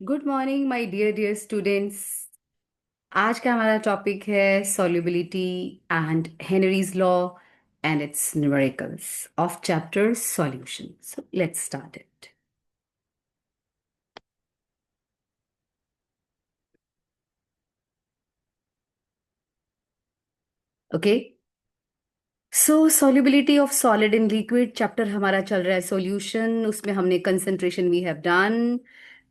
Good morning my dear dear students. आज का हमारा टॉपिक है solubility and Henry's law and its numericals of chapter solution. So let's start it. Okay, so solubility of solid in liquid chapter हमारा चल रहा है solution. उसमें हमने concentration we have done.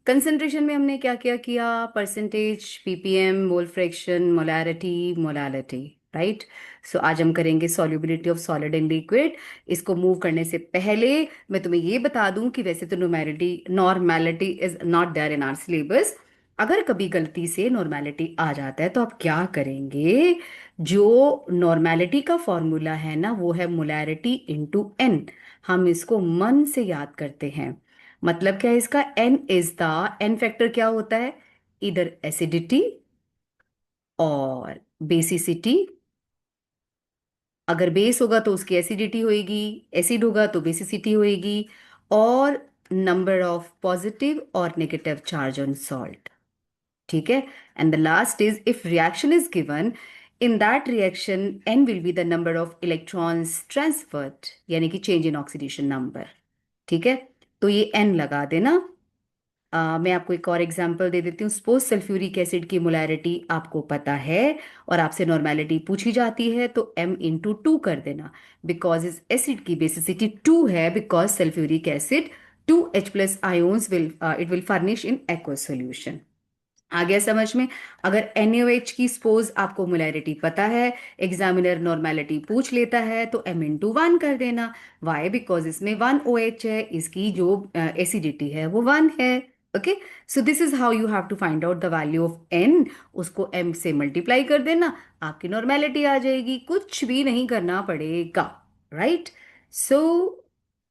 Concentration में हमने क्या क्या किया? Percentage, PPM, mole fraction, molarity, molality. Right. So आज हम करेंगे solubility of solid in liquid. इसको मूव करने से पहले मैं तुम्हें ये बता दूं कि वैसे तो normality normality is not there in our syllabus. अगर कभी गलती से नॉर्मेलिटी आ जाता है तो आप क्या करेंगे? जो नॉर्मेलिटी का फॉर्मूला है ना, वो है मोलैरिटी इंटू एन। हम इसको मन से याद करते हैं। मतलब क्या है इसका? N is the N factor क्या होता है? इधर एसिडिटी और बेसिसिटी। अगर बेस होगा तो उसकी एसिडिटी होएगी, एसिड होगा तो बेसिसिटी होएगी, और नंबर ऑफ पॉजिटिव और नेगेटिव चार्ज ऑन सॉल्ट। ठीक है। And the last is if reaction is given, in that reaction n will be the number of electrons transferred, यानी कि चेंज इन ऑक्सीडेशन नंबर। ठीक है। तो ये n लगा देना। मैं आपको एक और एग्जांपल दे देती हूँ। सपोज सल्फ्यूरिक एसिड की मोलैरिटी आपको पता है और आपसे नॉर्मेलिटी पूछी जाती है, तो m इंटू टू कर देना। बिकॉज इस एसिड की बेसिसिटी टू है, because sulphuric acid two H plus ions will it will furnish in aqueous solution. आ गया समझ में? अगर NaOH की सपोज आपको मोलैरिटी पता है, एग्जामिनर नॉर्मेलिटी पूछ लेता है, तो m इंटू वन कर देना। वाई? बिकॉज इसमें वन OH है, इसकी जो एसिडिटी है वो वन है। Okay. So this is how you have to find out the value of n। उसको m से मल्टीप्लाई कर देना, आपकी नॉर्मेलिटी आ जाएगी। कुछ भी नहीं करना पड़ेगा। राइट। सो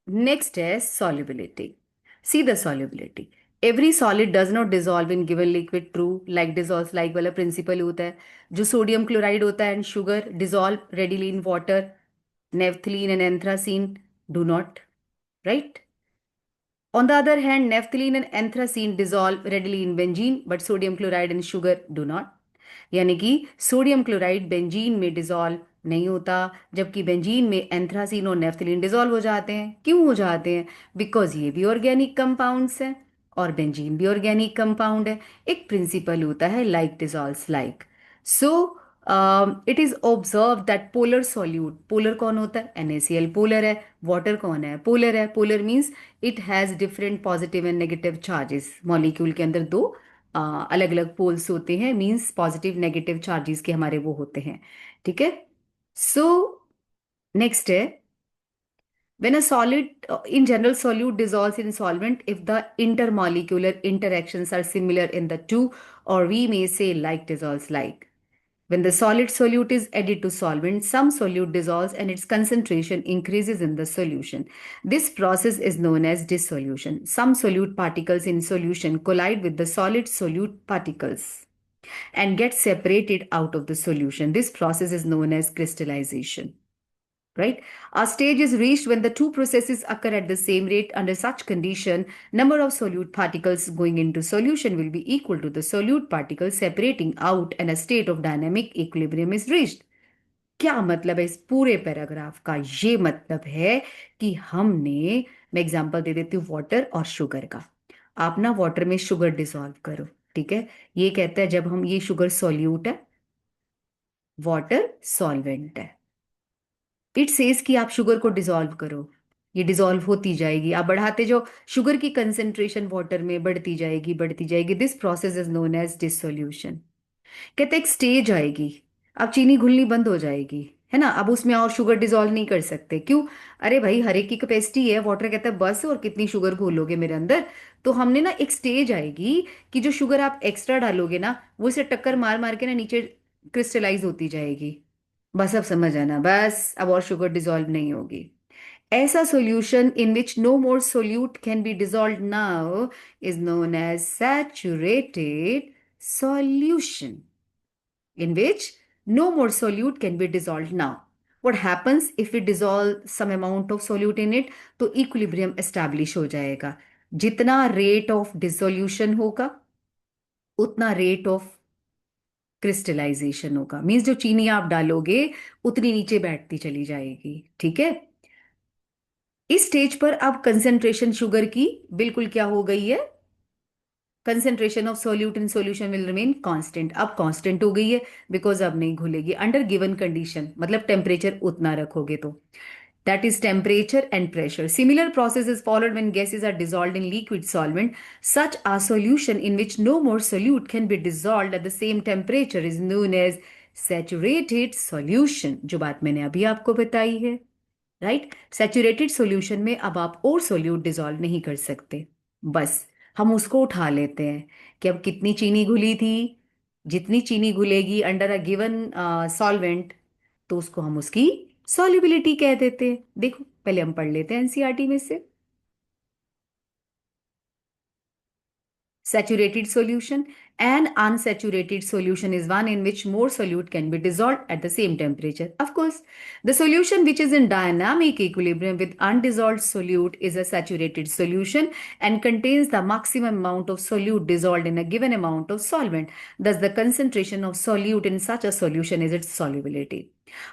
नेक्स्ट है solubility. See the solubility. Every solid does not dissolve in given liquid. True. Like dissolves like वाला प्रिंसिपल होता है। जो सोडियम क्लोराइड होता है and sugar dissolve readily in water. Naphthalene and anthracene do not. Right. On the other hand, naphthalene and anthracene dissolve readily in benzene, but sodium chloride and sugar do not. यानी कि sodium chloride benzene में dissolve नहीं होता, जबकि benzene में anthracene और naphthalene dissolve हो जाते हैं। क्यों हो जाते हैं? बिकॉज ये भी ऑर्गेनिक कंपाउंड्स हैं और बेंजीन भी ऑर्गेनिक कंपाउंड है। एक प्रिंसिपल होता है like dissolves like. So it is observe that polar solute, polar कौन होता है? NaCl पोलर है। वाटर कौन है? पोलर है। Polar means it has different positive and negative charges. Molecule के अंदर दो अलग अलग पोल्स होते हैं, मींस पॉजिटिव नेगेटिव चार्जेस के हमारे वो होते हैं। ठीक है। सो नेक्स्ट है when a solid in general solute dissolves in solvent if the intermolecular interactions are similar in the two, or we may say like dissolves like. When the solid solute is added to solvent, some solute dissolves and its concentration increases in the solution. This process is known as dissolution. Some solute particles in solution collide with the solid solute particles and get separated out of the solution. This process is known as crystallization. Right? A stage is reached when the two processes occur at the same rate. Under such condition, number of solute particles going into solution will be equal to the solute particles separating out and a state of dynamic equilibrium is reached. क्या मतलब है इस पूरे paragraph का? ये मतलब है कि हमने, मैं एग्जांपल दे देती हूँ वाटर और शुगर का। आप ना वाटर में शुगर डिसॉल्व करो। ठीक है। ये कहता है जब हम, ये शुगर सॉल्यूट है, वाटर सॉल्वेंट है। इट सेज कि आप शुगर को डिसॉल्व करो, ये डिसॉल्व होती जाएगी। आप बढ़ाते जाओ, शुगर की कंसेंट्रेशन वाटर में बढ़ती जाएगी बढ़ती जाएगी। This process is known as dissolution. कहते एक स्टेज आएगी, अब चीनी घुलनी बंद हो जाएगी, है ना? अब उसमें और शुगर डिसॉल्व नहीं कर सकते। क्यों? अरे भाई, हर एक की कैपेसिटी है। वाटर कहता है बस, और कितनी शुगर घोलोगे मेरे अंदर? तो हमने ना, एक स्टेज आएगी कि जो शुगर आप एक्स्ट्रा डालोगे ना, वो इसे टक्कर मार मार के ना नीचे क्रिस्टलाइज होती जाएगी। बस अब समझ आना, बस अब और शुगर डिसॉल्व नहीं होगी। ऐसा solution in which no more solute can be dissolved now is known as saturated solution. In which no more solute can be dissolved now. What happens if we dissolve some amount of solute in it? तो equilibrium establish हो जाएगा। जितना rate of dissolution होगा उतना rate of crystallization होगा। Means जो चीनी आप डालोगे उतनी नीचे बैठती चली जाएगी। ठीक है। इस स्टेज पर अब कंसेंट्रेशन शुगर की बिल्कुल क्या हो गई है, concentration of solute in solution will remain constant. अब कांस्टेंट हो गई है बिकॉज अब नहीं घुलेगी अंडर गिवन कंडीशन, मतलब टेम्परेचर उतना रखोगे तो। That is temperature and pressure. Similar process is followed when gases are dissolved in liquid solvent. Such a solution in which no more solute can be dissolved at the same temperature is known as saturated solution, जो बात मैंने अभी आपको बताई है। Right. Saturated solution में अब आप और सोल्यूट डिसॉल्व नहीं कर सकते, बस हम उसको उठा लेते हैं कि अब कितनी चीनी घुली थी, जितनी चीनी घुलेगी अंडर अ गिवन सॉल्वेंट, तो उसको हम उसकी सॉल्युबिलिटी कह देते हैं। देखो पहले हम पढ़ लेते हैं एनसीईआरटी में से। Saturated solution. An unsaturated solution is one in which more solute can be dissolved at the same temperature. Of course, the solution which is in dynamic equilibrium with undissolved solute is a saturated solution and contains the maximum amount of solute dissolved in a given amount of solvent. Thus, the concentration of solute in such a solution is its solubility.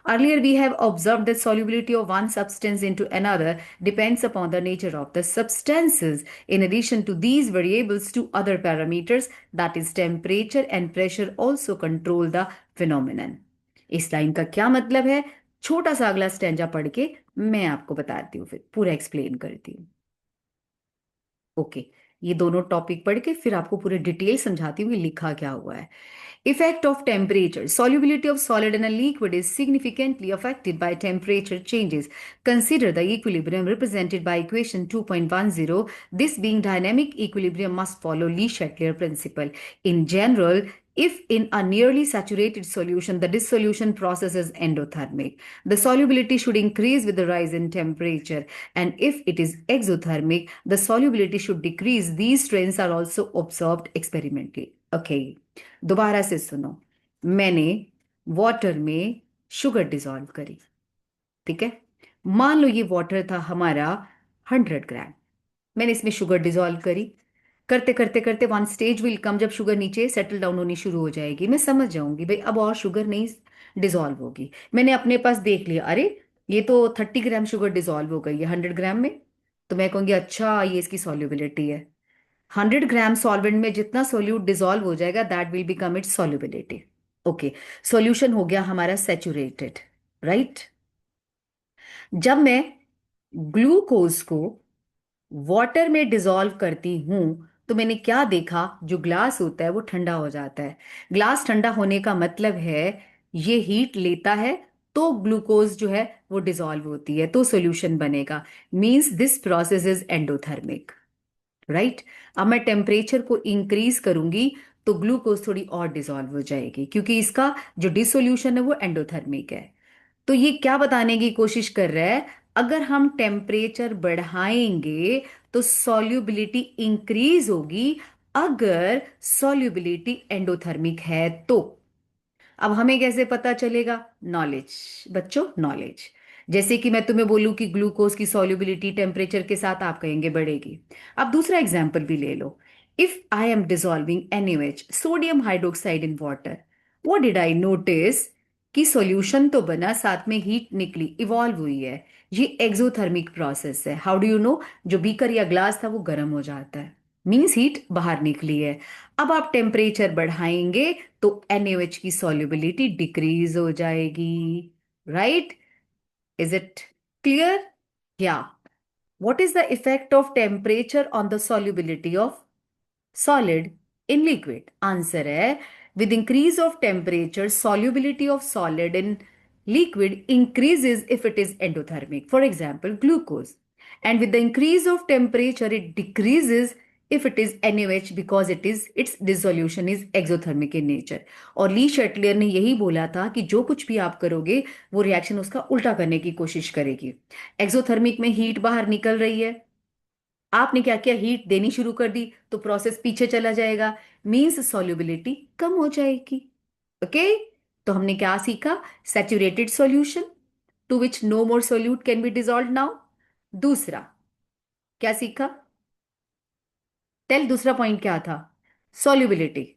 Earlier, we have observed that solubility of one substance into another depends upon the nature of the substances. In addition to these variables, two other parameters, that is temperature and pressure, also control the phenomenon. इस line का क्या मतलब है, छोटा सा अगला stanza पढ़ के मैं आपको बताती हूँ, फिर पूरा एक्सप्लेन करती हूँ। ओके। ये दोनों टॉपिक पढ़ के फिर आपको पूरे डिटेल समझाती हूँ कि लिखा क्या हुआ है। Effect of temperature. Solubility of solid in a liquid is significantly affected by temperature changes. Consider the equilibrium represented by equation 2.10. This being dynamic equilibrium must follow Le-Chatelier principle. In general, if in a nearly saturated solution, the dissolution process is endothermic, the solubility should increase with the rise in temperature. And if it is exothermic, the solubility should decrease. These trends are also observed experimentally. Okay. दोबारा से सुनो। मैंने water में sugar dissolve करी। ठीक है। मान लो ये वाटर था हमारा 100 ग्राम। मैंने इसमें शुगर डिसॉल्व करी। करते करते करते वन स्टेज विल कम, जब शुगर नीचे सेटल डाउन होनी शुरू हो जाएगी, मैं समझ जाऊंगी भाई अब और शुगर नहीं डिसॉल्व होगी। मैंने अपने पास देख लिया, अरे ये तो 30 ग्राम शुगर डिसॉल्व हो गई है 100 ग्राम में। तो मैं कहूंगी अच्छा ये इसकी सॉल्युबिलिटी है। 100 ग्राम सॉल्वेंट में जितना सोल्यूट डिसॉल्व हो जाएगा that will become it's solubility. Okay. Solution हो गया हमारा सेचुरेटेड। राइट। जब मैं ग्लूकोज को वाटर में डिसॉल्व करती हूं तो मैंने क्या देखा, जो ग्लास होता है वो ठंडा हो जाता है। ग्लास ठंडा होने का मतलब है ये हीट लेता है, तो ग्लूकोज जो है वो डिसॉल्व होती है, तो सॉल्यूशन बनेगा। Means this process is endothermic. Right. अब मैं टेम्परेचर को इंक्रीज करूंगी तो ग्लूकोज थोड़ी और डिसॉल्व हो जाएगी, क्योंकि इसका जो डिसोल्यूशन है वो एंडोथर्मिक है। तो ये क्या बताने की कोशिश कर रहा है, अगर हम टेम्परेचर बढ़ाएंगे तो सॉल्युबिलिटी इंक्रीज होगी, अगर सॉल्युबिलिटी एंडोथर्मिक है तो। अब हमें कैसे पता चलेगा, नॉलेज बच्चों, नॉलेज। जैसे कि मैं तुम्हें बोलूं कि ग्लूकोज की सॉल्युबिलिटी टेम्परेचर के साथ आप कहेंगे बढ़ेगी। अब दूसरा एग्जांपल भी ले लो। If I am dissolving NaOH, sodium hydroxide in water, what did I notice कि सॉल्यूशन तो बना, साथ में हीट निकली, इवॉल्व हुई है। ये एक्सोथर्मिक प्रोसेस है। हाउ डू यू नो, जो बीकर या ग्लास था वो गर्म हो जाता है, मीन्स हीट बाहर निकली है। अब आप टेम्परेचर बढ़ाएंगे तो NaOH की सॉल्युबिलिटी डिक्रीज हो जाएगी। राइट। Is it clear? या what is the effect of temperature on the solubility of solid in liquid? Answer है, with increase of temperature solubility of solid in liquid increases if it is endothermic, for example glucose, and with the increase of temperature it decreases if it is NaOH, because it is its dissolution is exothermic in nature. और ली शेटलियर ने यही बोला था कि जो कुछ भी आप करोगे वो रिएक्शन उसका उल्टा करने की कोशिश करेगी। एक्सोथर्मिक में हीट बाहर निकल रही है, आपने क्या किया, हीट देनी शुरू कर दी, तो प्रोसेस पीछे चला जाएगा, मींस सॉल्युबिलिटी कम हो जाएगी। ओके। तो हमने क्या सीखा, saturated solution to which no more solute can be dissolve now. दूसरा क्या सीखा, टेल, दूसरा पॉइंट क्या था, सॉल्युबिलिटी।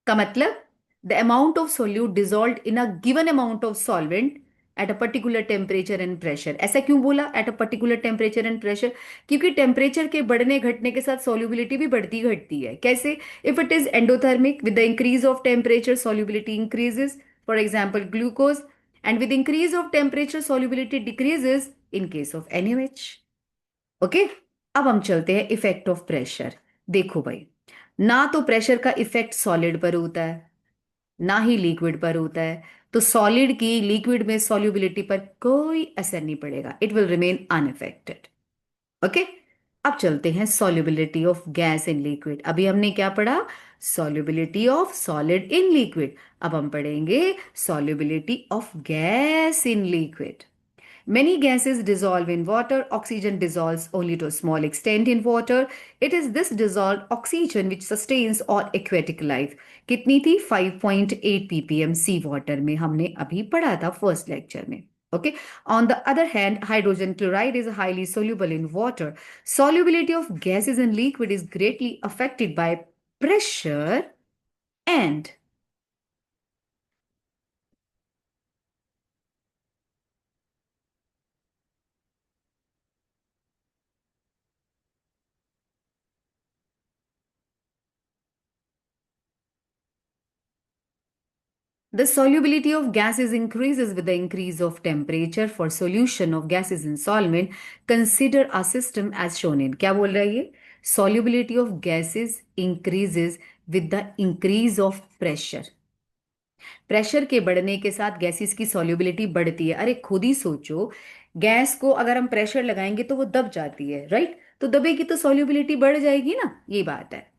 का मतलब the amount of solute dissolve in a given amount of solvent at a particular temperature and pressure. ऐसा क्यों बोला at a particular temperature and pressure? क्योंकि टेम्परेचर के बढ़ने घटने के साथ सॉल्युबिलिटी भी बढ़ती घटती है। कैसे? If it is endothermic, with the increase of temperature solubility increases, for example glucose, and with increase of temperature solubility decreases in case of NaOH। Okay, अब हम चलते हैं इफेक्ट ऑफ प्रेशर। देखो भाई, ना तो प्रेशर का इफेक्ट सॉलिड पर होता है, ना ही लिक्विड पर होता है। तो सॉलिड की लिक्विड में सॉल्युबिलिटी पर कोई असर नहीं पड़ेगा, it will remain unaffected. Okay, अब चलते हैं solubility of gas in liquid. अभी हमने क्या पढ़ा? Solubility of solid in liquid. अब हम पढ़ेंगे solubility of gas in liquid. Many gases dissolve in water. Oxygen dissolves only to a small extent in water. It is this dissolved oxygen which sustains all aquatic life. कितनी थी? 5.8 ppm सी water में, हमने अभी पढ़ा था first lecture में। Okay. On the other hand, hydrogen chloride is highly soluble in water. Solubility of gases in liquid is greatly affected by pressure and the solubility of gases increases with the increase of temperature. For solution of gases in solvent, consider a system as shown in. क्या बोल रहा है ये? Solubility of gases increases with the increase of pressure. Pressure के बढ़ने के साथ gases की सॉल्युबिलिटी बढ़ती है। अरे खुद ही सोचो, गैस को अगर हम प्रेशर लगाएंगे तो वो दब जाती है, राइट? तो दबेगी तो सॉल्युबिलिटी बढ़ जाएगी ना, ये बात है।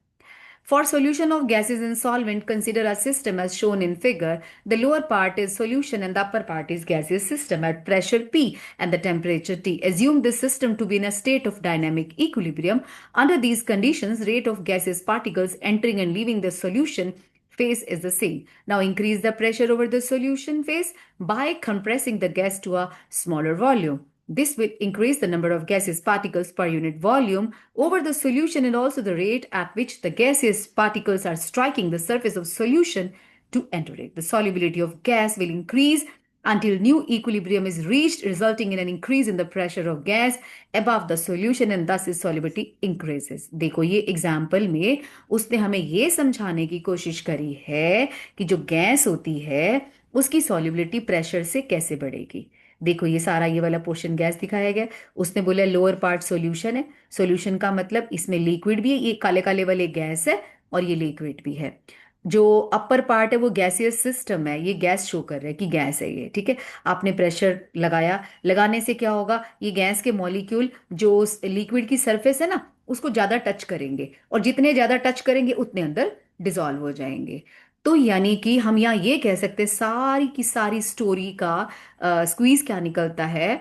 For solution of gases in solvent, consider a system as shown in figure. The lower part is solution and the upper part is gaseous system at pressure P and the temperature T. Assume this system to be in a state of dynamic equilibrium. Under these conditions, rate of gaseous particles entering and leaving the solution phase is the same. Now increase the pressure over the solution phase by compressing the gas to a smaller volume. This will increase the number of gaseous particles per unit volume over the solution and also the rate at which the gaseous particles are striking the surface of solution to enter it. The solubility of gas will increase until new equilibrium is reached, resulting in an increase in the pressure of gas above the solution and thus its solubility increases. देखो ये example में उसने हमें ये समझाने की कोशिश करी है कि जो गैस होती है उसकी सॉल्युबिलिटी प्रेशर से कैसे बढ़ेगी। देखो ये सारा ये वाला पोर्शन गैस दिखाया गया। उसने बोला लोअर पार्ट सॉल्यूशन है। सॉल्यूशन का मतलब इसमें लिक्विड भी है, ये काले काले वाले गैस है और ये लिक्विड भी है। जो अपर पार्ट है वो गैसियस सिस्टम है, ये गैस शो कर रहा है कि गैस है ये, ठीक है। आपने प्रेशर लगाया, लगाने से क्या होगा? ये गैस के मॉलिक्यूल जो लिक्विड की सरफेस है ना उसको ज्यादा टच करेंगे, और जितने ज्यादा टच करेंगे उतने अंदर डिसॉल्व हो जाएंगे। तो यानी कि हम यहाँ ये कह सकते हैं सारी की सारी स्टोरी का स्क्वीज क्या निकलता है?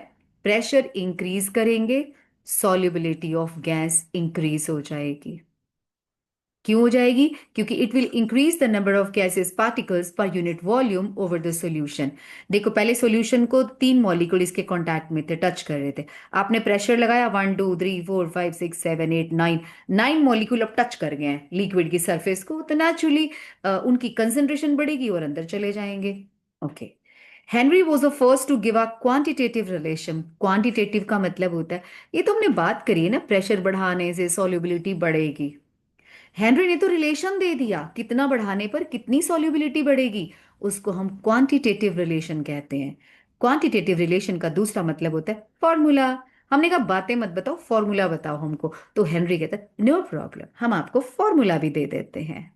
प्रेशर इंक्रीज करेंगे, सॉल्युबिलिटी ऑफ गैस इंक्रीज हो जाएगी। क्यों हो जाएगी? क्योंकि it will increase the number of gases particles per unit volume over the solution. देखो पहले सॉल्यूशन को 3 मॉलिक्यूल इसके कांटेक्ट में थे, टच कर रहे थे। आपने प्रेशर लगाया, 1 2 3 4 5 6 7 8 9, 9 मॉलिक्यूल अब टच कर गए हैं लिक्विड की सरफेस को, तो नेचुरली उनकी कंसेंट्रेशन बढ़ेगी और अंदर चले जाएंगे। Okay, Henry was the first to give a quantitative relation. Quantitative का मतलब होता है, ये तो हमने बात करी है ना, प्रेशर बढ़ाने से सॉल्युबिलिटी बढ़ेगी। हेनरी ने तो रिलेशन दे दिया, कितना बढ़ाने पर कितनी सॉल्युबिलिटी बढ़ेगी, उसको हम क्वांटिटेटिव रिलेशन कहते हैं। क्वांटिटेटिव रिलेशन का दूसरा मतलब होता है फॉर्मूला। हमने कहा बातें मत बताओ, फॉर्मूला बताओ हमको, तो हेनरी कहता है नो प्रॉब्लम, हम आपको फॉर्मूला भी दे देते हैं।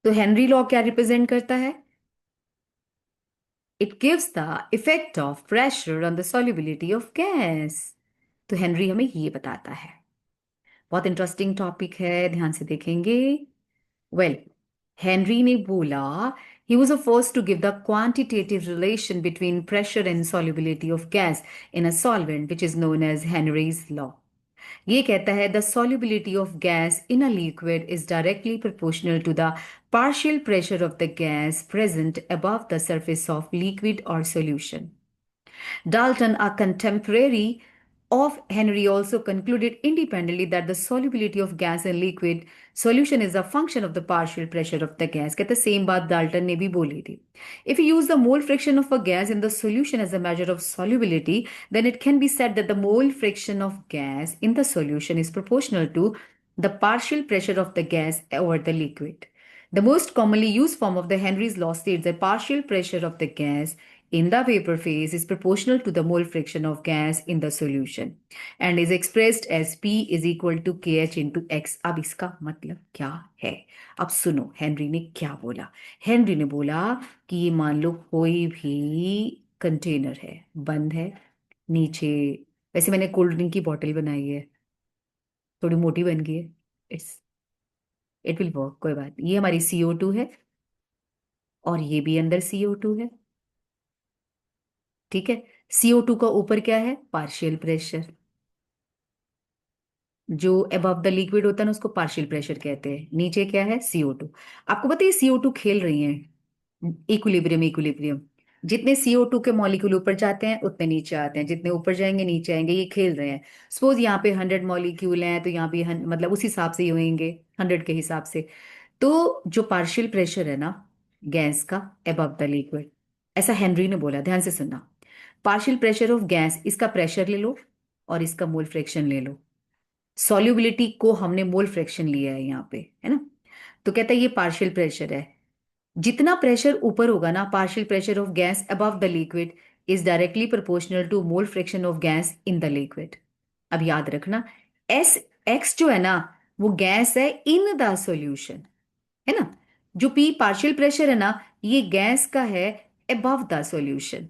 तो हेनरी लॉ क्या रिप्रेजेंट करता है? It gives the effect of pressure on the solubility of gas. तो हेनरी हमें ये बताता है। बहुत इंटरेस्टिंग टॉपिक है, ध्यान से देखेंगे। वेल, हेनरी ने बोला he was the first to give the quantitative relation between pressure and solubility of gas in a solvent, which is known as Henry's law. ये कहता है the solubility of gas in a liquid is directly proportional to the partial pressure of the gas present above the surface of liquid or solution. Dalton, a contemporary of Henry also concluded independently that the solubility of gas in liquid solution is a function of the partial pressure of the gas. कहते same बात Dalton ने भी बोली थी. If you use the mole friction of a gas in the solution as a measure of solubility, then it can be said that the mole friction of gas in the solution is proportional to the partial pressure of the gas over the liquid. The most commonly used form of the Henry's law states that partial pressure of the gas in the vapor phase is proportional to the mole friction of gas in the solution and is expressed as P is equal to KH into X. अब इसका मतलब क्या है? अब सुनो Henry ने क्या बोला. हेनरी ने बोला कि ये मान लो कोई भी कंटेनर है, बंद है, नीचे वैसे मैंने कोल्ड ड्रिंक की बॉटल बनाई है, थोड़ी मोटी बन गई है. इट्स इट विल वर्क, कोई बात नहीं. ये हमारी CO2 है और ये भी अंदर CO2 है. ठीक है. CO2 का ऊपर क्या है? Partial pressure. जो अबव द लिक्विड होता है ना उसको पार्शियल प्रेशर कहते हैं. नीचे क्या है? CO2. आपको पता है CO2 खेल रही हैं इक्विलिब्रियम इक्विलिब्रियम. जितने CO2 के मॉलिक्यूल ऊपर जाते हैं उतने नीचे आते हैं, जितने ऊपर जाएंगे नीचे आएंगे. ये खेल रहे हैं. सपोज यहाँ पे 100 मॉलिक्यूल हैं तो यहाँ भी मतलब उस हिसाब से ही होंगे, 100 के हिसाब से. तो जो पार्शियल प्रेशर है ना गैस का अबव द लिक्विड, ऐसा हेनरी ने बोला, ध्यान से सुनना. पार्शियल प्रेशर ऑफ गैस, इसका प्रेशर ले लो और इसका मोल फ्रैक्शन ले लो. सॉल्युबिलिटी को हमने मोल फ्रैक्शन लिया है यहाँ पे, है ना. तो कहता है ये पार्शियल प्रेशर है. जितना प्रेशर ऊपर होगा ना, partial pressure of gas above the liquid is directly proportional to mole fraction of gas in the liquid. अब याद रखना, एस एक्स जो है ना वो गैस है इन द सॉल्यूशन, है ना. जो पी पार्शियल प्रेशर है ना ये गैस का है अबव द सॉल्यूशन.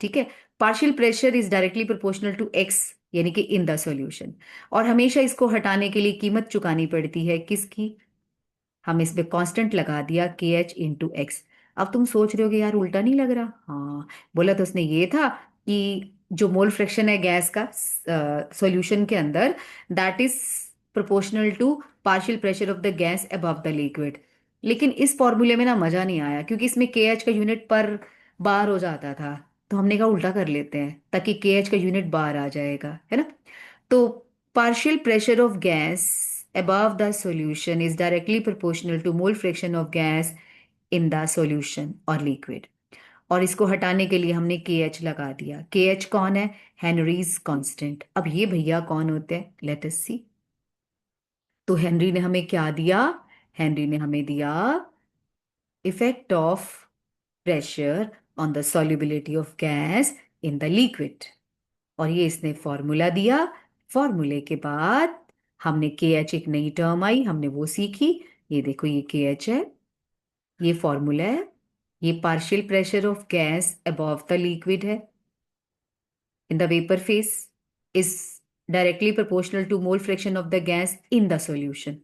ठीक है. Partial pressure is directly proportional to x यानी कि इन द सॉल्यूशन. और हमेशा इसको हटाने के लिए कीमत चुकानी पड़ती है किसकी? हम इसमें कांस्टेंट लगा दिया KH इंटू एक्स. अब तुम सोच रहे हो कि यार उल्टा नहीं लग रहा. हाँ, बोला तो उसने ये था कि जो मोल फ्रैक्शन है गैस का सॉल्यूशन के अंदर, that is proportional to partial pressure of the gas above the liquid. लेकिन इस फॉर्मूले में ना मजा नहीं आया क्योंकि इसमें KH का यूनिट पर बार हो जाता था. तो हमने कहा उल्टा कर लेते हैं ताकि KH का यूनिट बार आ जाएगा, है ना. तो partial pressure of gas above the solution is directly proportional to mole fraction of gas in the solution or liquid. और इसको हटाने के लिए हमने KH लगा दिया. KH कौन है? Henrys constant. अब ये भैया कौन होते हैं? लेट अस सी. तो हेनरी ने हमें क्या दिया? हेनरी ने हमें दिया effect of pressure on the solubility of gas in the liquid. और ये इसने फॉर्मूला दिया. फॉर्मूले के बाद हमने KH, एक नई टर्म आई हमने वो सीखी. ये देखो ये KH है, ये फॉर्मूला है. ये partial pressure of gas above the liquid है in the vapour phase is directly proportional to mole fraction of the gas in the solution.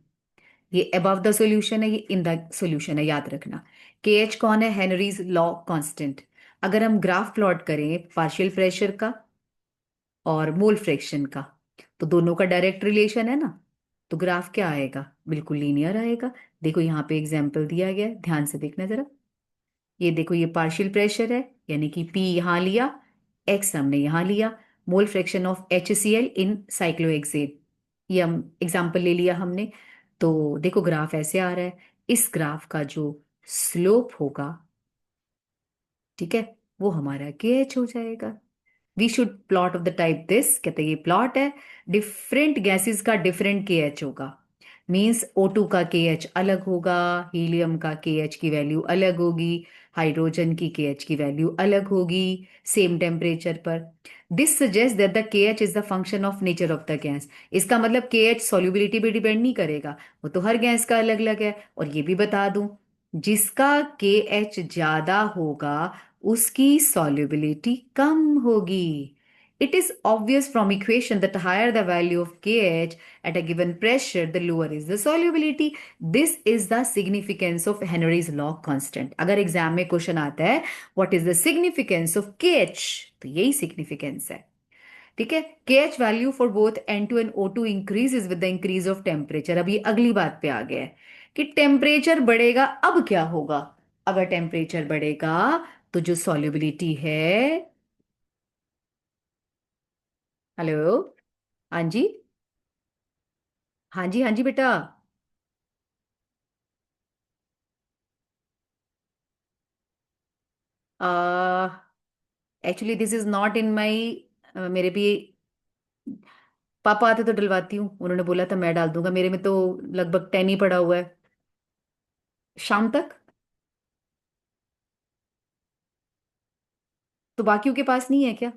ये अबव द सॉल्यूशन है, ये इन द सॉल्यूशन है, याद रखना. KH कौन है? Henry's law constant. अगर हम ग्राफ प्लॉट करें पार्शियल प्रेशर का और मोल फ्रैक्शन का तो दोनों का डायरेक्ट रिलेशन है ना. तो ग्राफ क्या आएगा? बिल्कुल लीनियर आएगा. देखो यहाँ पे एग्जाम्पल दिया गया है, ध्यान से देखना जरा. ये देखो ये पार्शियल प्रेशर है यानी कि P यहाँ लिया, X हमने यहाँ लिया. मोल fraction of HCl in cyclohexane, ये हम एग्जाम्पल ले लिया हमने. तो देखो ग्राफ ऐसे आ रहा है. इस ग्राफ का जो स्लोप होगा, ठीक है, वो हमारा KH हो जाएगा. We should plot of the type this. कहते हैं ये प्लॉट है, डिफरेंट गैसेस का डिफरेंट KH होगा. मीन्स O2 का KH अलग होगा, हीलियम का KH की वैल्यू अलग होगी, हाइड्रोजन की KH की वैल्यू अलग होगी सेम टेम्परेचर पर. This suggest that the KH is the function of nature of the gas. इसका मतलब KH सॉल्युबिलिटी पे डिपेंड नहीं करेगा, वो तो हर गैस का अलग अलग है. और ये भी बता दूं, जिसका KH ज्यादा होगा उसकी solubility कम होगी. It is obvious from equation that the higher the value of KH at a given pressure, the lower is the solubility. This is the significance of Henry's law constant. अगर exam में question आता है what is the significance of KH, तो यही significance है. ठीक है. KH value for both N2 and O2 increases with the increase of temperature. अब ये अगली बात पे आ गया है कि टेम्परेचर बढ़ेगा. अब क्या होगा? अगर टेम्परेचर बढ़ेगा तो जो सॉल्युबिलिटी है हेलो। हाँ जी। हाँ जी, हाँ जी बेटा। Actually this is not in my, मेरे भी पापा आते तो डलवाती हूँ, उन्होंने बोला था मैं डाल दूंगा, मेरे में तो लगभग 10 ही पड़ा हुआ है। शाम तक। तो बाकियों के पास नहीं है क्या?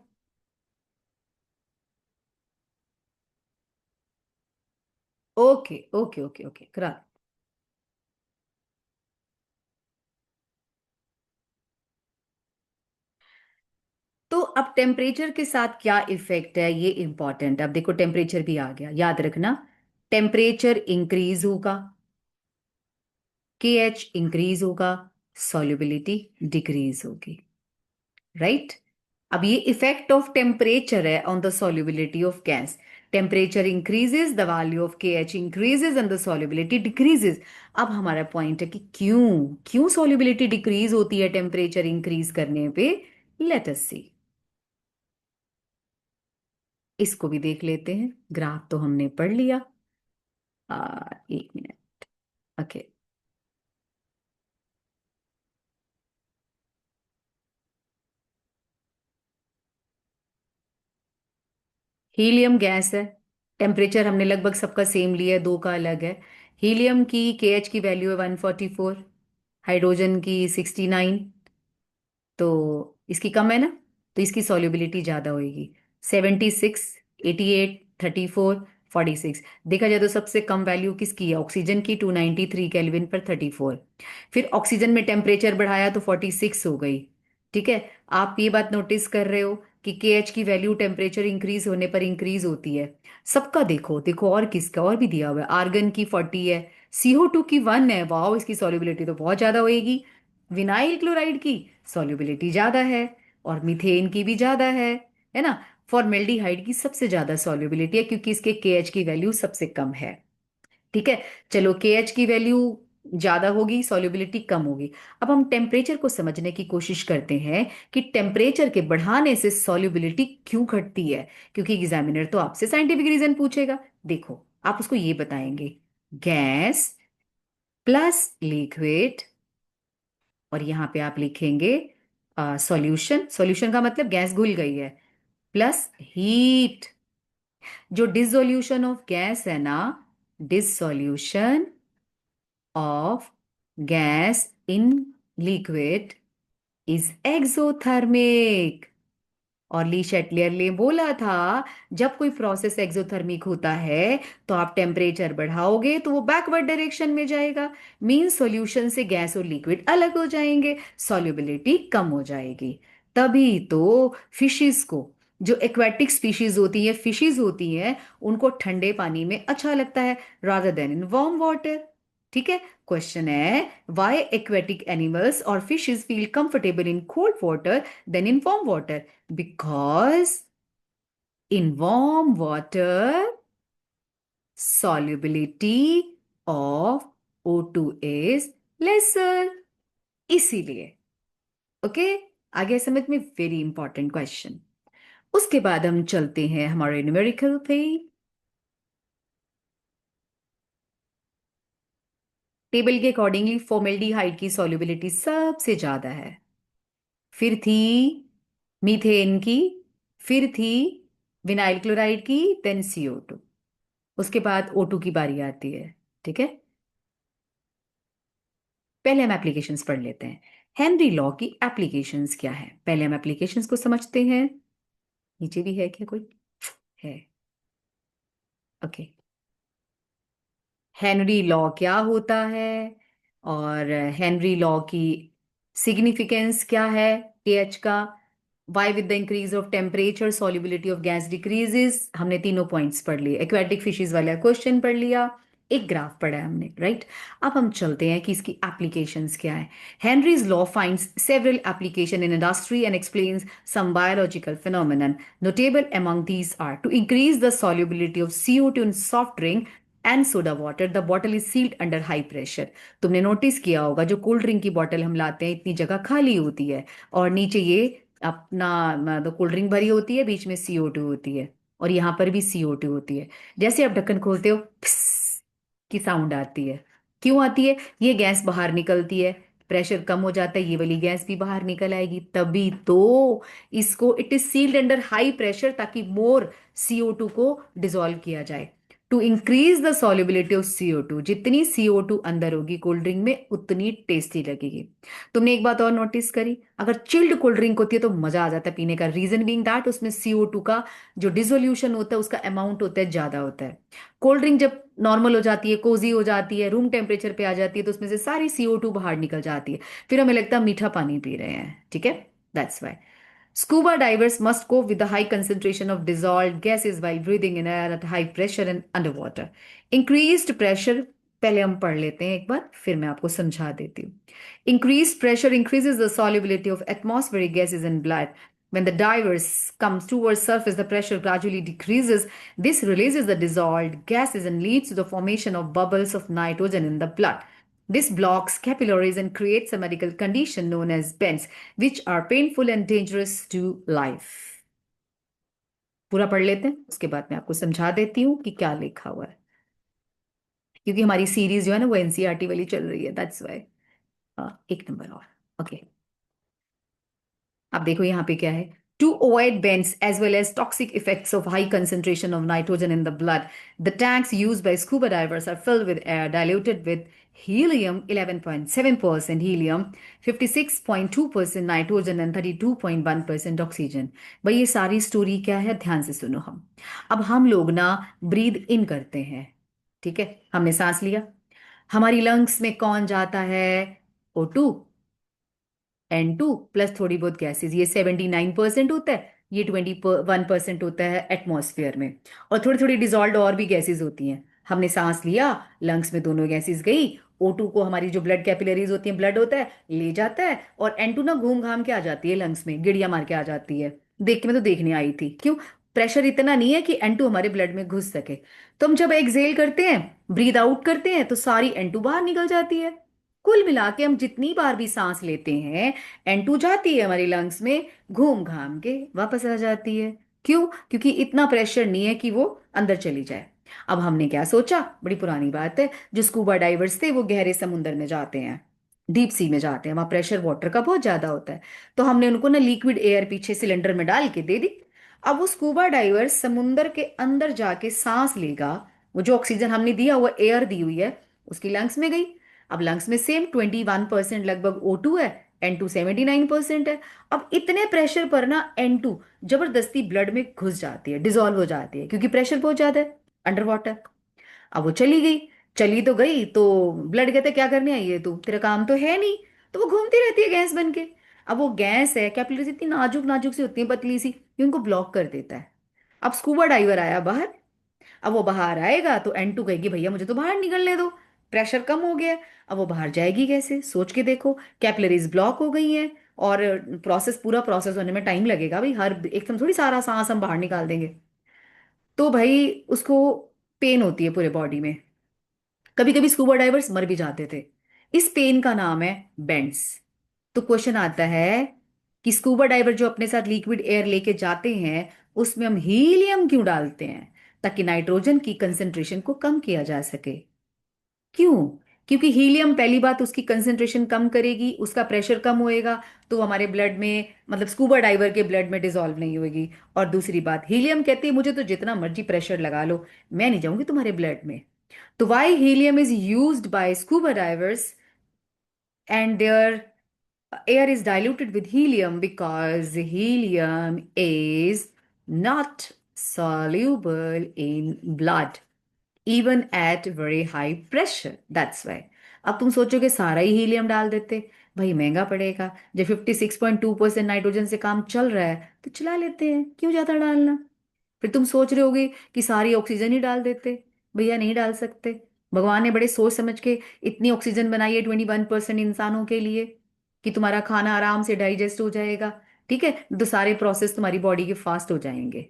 ओके ओके ओके ओके, करा। तो अब टेम्परेचर के साथ क्या इफेक्ट है ये इंपॉर्टेंट है। अब देखो टेम्परेचर भी आ गया, याद रखना। टेम्परेचर इंक्रीज होगा, के एच इंक्रीज होगा, सॉल्युबिलिटी डिक्रीज होगी। राइट। अब ये इफेक्ट ऑफ टेम्परेचर है on the solubility of gas. Temperature increases, the value of K H increases and the solubility decreases. अब हमारा पॉइंट है कि क्यों क्यों solubility डिक्रीज होती है टेम्परेचर इंक्रीज करने पे। लेट अस सी। इसको भी देख लेते हैं, ग्राफ तो हमने पढ़ लिया। एक मिनट। ओके। हीलियम गैस है। टेम्परेचर हमने लगभग सबका सेम लिया है, दो का अलग है। हीलियम की के एच की वैल्यू है 144, हाइड्रोजन की 69। तो इसकी कम है ना, तो इसकी सॉल्युबिलिटी ज़्यादा होगी। 76, 88, 34, 46। देखा जाए तो सबसे कम वैल्यू किसकी है? ऑक्सीजन की, 293 केल्विन पर 34। फिर ऑक्सीजन में टेम्परेचर बढ़ाया तो 46 हो गई। ठीक है। आप ये बात नोटिस कर रहे हो कि के एच की वैल्यू टेम्परेचर इंक्रीज होने पर इंक्रीज होती है। सबका देखो देखो, और किसका और भी दिया हुआ है। आर्गन की 40 है, CO2 की 1 है, वाओ इसकी सॉल्युबिलिटी तो बहुत ज़्यादा होएगी। विनाइल क्लोराइड की सॉल्युबिलिटी ज्यादा है, और मीथेन की भी ज्यादा है ना। फॉर्मेल्डिहाइड की सबसे ज्यादा सॉल्युबिलिटी है क्योंकि इसके केएच की वैल्यू सबसे कम है। ठीक है। चलो, केएच की वैल्यू ज्यादा होगी, सॉल्युबिलिटी कम होगी। अब हम टेम्परेचर को समझने की कोशिश करते हैं कि टेम्परेचर के बढ़ाने से सॉल्युबिलिटी क्यों घटती है। क्योंकि एग्जामिनर तो आपसे साइंटिफिक रीजन पूछेगा। देखो, आप उसको ये बताएंगे, गैस प्लस लिक्विड, और यहां पे आप लिखेंगे सॉल्यूशन। सॉल्यूशन का मतलब गैस घुल गई है, प्लस हीट। जो डिसोल्यूशन ऑफ गैस है ना, dissolution of gas in liquid is exothermic. और ली शेटलियर ने बोला था, जब कोई प्रोसेस एक्सोथर्मिक होता है तो आप टेम्परेचर बढ़ाओगे तो वो बैकवर्ड डायरेक्शन में जाएगा। मीन सॉल्यूशन से गैस और लिक्विड अलग हो जाएंगे, सॉल्युबिलिटी कम हो जाएगी। तभी तो फिशेस को, जो एक्वेटिक स्पीशीज होती है, फिशेस होती हैं, उनको ठंडे पानी में अच्छा लगता है rather than in warm water. ठीक है। क्वेश्चन है, वाई एक्वेटिक एनिमल्स और fishes feel comfortable in cold water than in warm water? Because in warm water, solubility of O2 is lesser. इसीलिए। ओके। आगे समझ में, वेरी इंपॉर्टेंट क्वेश्चन। उसके बाद हम चलते हैं हमारे न्यूमेरिकल पे। टेबल के अकॉर्डिंगली फॉर्मेल्डिहाइड की सॉल्युबिलिटी सबसे ज्यादा है, फिर थी मीथेन की, फिर थी विनाइल क्लोराइड की, देन CO2। उसके बाद O2 की बारी आती है। ठीक है। पहले हम एप्लीकेशंस पढ़ लेते हैं। हेनरी लॉ की एप्लीकेशंस क्या है, पहले हम एप्लीकेशंस को समझते हैं। नीचे भी है क्या कोई? है। ओके। हेनरी लॉ क्या होता है, और हेनरी लॉ की सिग्निफिकेंस क्या है केएच का। Why with the increase of temperature solubility of gas decreases, हमने तीनों पॉइंट्स पढ़ लिए। एक्वेटिक फिशेज वाला क्वेश्चन पढ़ लिया, एक ग्राफ पढ़ा है हमने, राइट। अब हम चलते हैं कि इसकी एप्लीकेशंस क्या है। Henry's law finds several application in industry and explains some biological phenomenon. Notable among these are to increase the solubility of CO2 in soft drink and soda water, the bottle is sealed under high pressure. तुमने notice किया होगा, जो cold drink की bottle हम लाते हैं इतनी जगह खाली होती है, और नीचे ये अपना, तो कोल्ड ड्रिंक भरी होती है, बीच में CO2 होती है। और यहाँ पर भी CO2 होती है। जैसे आप ढक्कन खोलते हो, फिस की साउंड आती है। क्यों आती है? ये गैस बाहर निकलती है, प्रेशर कम हो जाता है, ये वाली गैस भी बाहर निकल आएगी, तभी तो इसको it is sealed under high pressure, ताकि मोर CO2 को डिसॉल्व किया जाए। To increase the solubility of CO2, जितनी CO2 अंदर होगी कोल्ड ड्रिंक में उतनी टेस्टी लगेगी। तुमने एक बात और नोटिस करी, अगर चिल्ड कोल्ड ड्रिंक होती है तो मजा आ जाता है पीने का। रीजन बीइंग दैट उसमें CO2 का जो डिसोल्यूशन होता है उसका अमाउंट होता है, ज्यादा होता है। कोल्ड ड्रिंक जब नॉर्मल हो जाती है, कोजी हो जाती है, रूम टेम्परेचर पे आ जाती है, तो उसमें से सारी CO2 बाहर निकल जाती है, फिर हमें लगता है मीठा पानी पी रहे हैं। ठीक है, that's Y scuba divers must cope with the high concentration of dissolved gases while breathing in air at high pressure and underwater. Increased pressure, पहले हम पढ़ लेते हैं एक बार, फिर मैं आपको समझा देती हूँ। Increased pressure increases the solubility of atmospheric gases in blood. When the divers comes towards surface, the pressure gradually decreases. This releases the dissolved gases and leads to the formation of bubbles of nitrogen in the blood. This blocks capillaries and creates a medical condition known as bends, which are painful and dangerous to life. पूरा पढ़ लेते हैं, उसके बाद मैं आपको समझा देती हूँ कि क्या लिखा हुआ है, क्योंकि हमारी सीरीज जो है ना वो NCERT वाली चल रही है, दैट्स वाई। एक नंबर और। ओके, अब देखो यहाँ पे क्या है। To avoid bends as well as toxic effects of high concentration of nitrogen in the blood, the tanks used by scuba divers are filled with air diluted with helium 11.7% helium, 56.2% nitrogen and 32.1% oxygen. भाई ये सारी story क्या है, ध्यान से सुनो। हम लोग ना ब्रीद इन करते हैं, ठीक है, हमने सांस लिया, हमारी लंग्स में कौन जाता है? O2, N2 प्लस थोड़ी बहुत गैसेज, ये 79% होता है, ये 21% होता है एटमॉस्फेयर में, और थोड़ी थोड़ी डिजॉल्व और भी गैसेज होती हैं। हमने सांस लिया, लंग्स में दोनों गैसेज गई, O2 को हमारी जो ब्लड कैपिलरीज होती हैं, ब्लड होता है, ले जाता है, और N2 ना घूम घाम के आ जाती है लंग्स में, गिड़िया मार के आ जाती है। देख के मैं तो देखने आई थी, क्यों? प्रेशर इतना नहीं है कि N2 हमारे ब्लड में घुस सके। तो हम जब एक्सहेल करते हैं, ब्रीद आउट करते हैं, तो सारी N2 बाहर निकल जाती है। कुल मिला के हम जितनी बार भी सांस लेते हैं, N2 जाती है हमारी लंग्स में, घूम घाम के वापस आ जाती है। क्यों? क्योंकि इतना प्रेशर नहीं है कि वो अंदर चली जाए। अब हमने क्या सोचा, बड़ी पुरानी बात है, जो स्कूबा डाइवर्स थे वो गहरे समुंदर में जाते हैं, डीप सी में जाते हैं, वहां प्रेशर वाटर का बहुत ज्यादा होता है। तो हमने उनको ना लिक्विड एयर पीछे सिलेंडर में डाल के दे दी। अब वो स्कूबा डाइवर समुंदर के अंदर जाके सांस लेगा, वो जो ऑक्सीजन हमने दिया, वो एयर दी हुई है, उसकी लंग्स में गई। अब लंग्स में सेम 21% लगभग O2 है, N2 79% है। अब इतने प्रेशर पर ना N2 जबरदस्ती ब्लड में घुस जाती है, डिजोल्व हो जाती है, क्योंकि प्रेशर बहुत ज्यादा है अंडर वाटर। अब वो चली गई, चली तो गई, तो ब्लड कहते क्या करने आई है तू, तेरा काम तो है नहीं। तो वो घूमती रहती है गैस बन के। अब वो गैस है, कैपिलरीज इतनी नाजुक नाजुक सी होती है, पतली सी, ये उनको ब्लॉक कर देता है। अब स्कूबा डाइवर आया बाहर, अब वो बाहर आएगा तो N2 कहेगी भैया मुझे तो बाहर निकलने दो, प्रेशर कम हो गया है। अब वो बाहर जाएगी कैसे, सोच के देखो, कैपिलरीज ब्लॉक हो गई हैं, और पूरा प्रोसेस होने में टाइम लगेगा भाई, हर एकदम थोड़ी सारा सांस हम बाहर निकाल देंगे। तो भाई उसको पेन होती है पूरे बॉडी में, कभी कभी स्कूबा डाइवर्स मर भी जाते थे। इस पेन का नाम है बेंड्स। तो क्वेश्चन आता है कि स्कूबा डाइवर जो अपने साथ लिक्विड एयर लेके जाते हैं, उसमें हम हीलियम क्यों डालते हैं? ताकि नाइट्रोजन की कंसेंट्रेशन को कम किया जा सके। क्यों? क्योंकि हीलियम पहली बात उसकी कंसेंट्रेशन कम करेगी, उसका प्रेशर कम होएगा, तो वो हमारे ब्लड में, मतलब स्कूबा डाइवर के ब्लड में डिसॉल्व नहीं होगी। और दूसरी बात, हीलियम कहती है मुझे तो जितना मर्जी प्रेशर लगा लो, मैं नहीं जाऊंगी तुम्हारे ब्लड में। तो why helium is used by scuba divers and their air is diluted with helium because helium is not soluble in blood even at very high pressure. That's why. अब तुम सोचोगे सारा ही हीलियम डाल देते, भाई महंगा पड़ेगा, जब 56.2% नाइट्रोजन से काम चल रहा है तो चला लेते हैं, क्यों ज्यादा डालना? फिर तुम सोच रहे होगे कि सारी ऑक्सीजन ही डाल देते, भैया नहीं डाल सकते। भगवान ने बड़े सोच समझ के इतनी ऑक्सीजन बनाई है 21% इंसानों के लिए, कि तुम्हारा खाना आराम से डाइजेस्ट हो जाएगा, ठीक है, तो सारे प्रोसेस तुम्हारी बॉडी के फास्ट हो जाएंगे।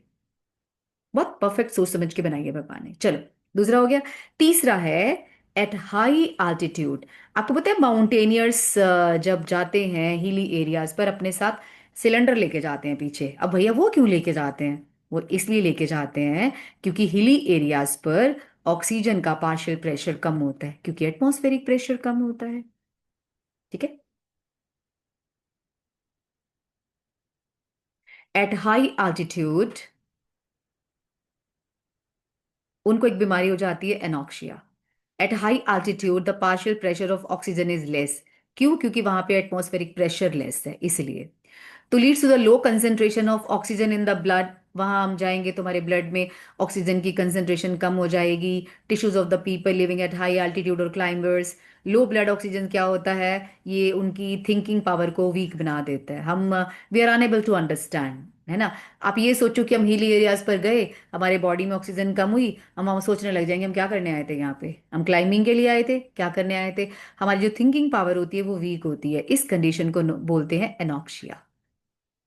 बहुत परफेक्ट सोच समझ के बनाई है भगवान ने। चलो, दूसरा हो गया। तीसरा है एट हाई आल्टीट्यूड। आपको पता है माउंटेनियर्स जब जाते हैं हिली एरियाज पर, अपने साथ सिलेंडर लेके जाते हैं पीछे। अब भैया वो क्यों लेके जाते हैं? वो इसलिए लेके जाते हैं क्योंकि हिली एरियाज पर ऑक्सीजन का पार्शियल प्रेशर कम होता है, क्योंकि एटमॉस्फेरिक प्रेशर कम होता है। ठीक है। एट हाई altitude उनको एक बीमारी हो जाती है anoxia. At high altitude the partial pressure of oxygen is less. क्यों? क्योंकि वहां पे एटमॉस्फेरिक प्रेशर लेस है, इसलिए। तो leads to the low concentration of oxygen in the blood. वहां हम जाएंगे तो हमारे ब्लड में ऑक्सीजन की कंसेंट्रेशन कम हो जाएगी। Tissues of the people living at high altitude और क्लाइंबर्स, लो ब्लड ऑक्सीजन क्या होता है, ये उनकी थिंकिंग पावर को वीक बना देता है। हम we are unable to understand, है ना। आप ये सोचो कि हम हिली एरियाज पर गए, हमारे बॉडी में ऑक्सीजन कम हुई, हम सोचने लग जाएंगे हम क्या करने आए थे यहाँ पे, हम क्लाइंबिंग के लिए आए थे, क्या करने आए थे। हमारी जो थिंकिंग पावर होती है वो वीक होती है। इस कंडीशन को बोलते हैं एनॉक्सिया।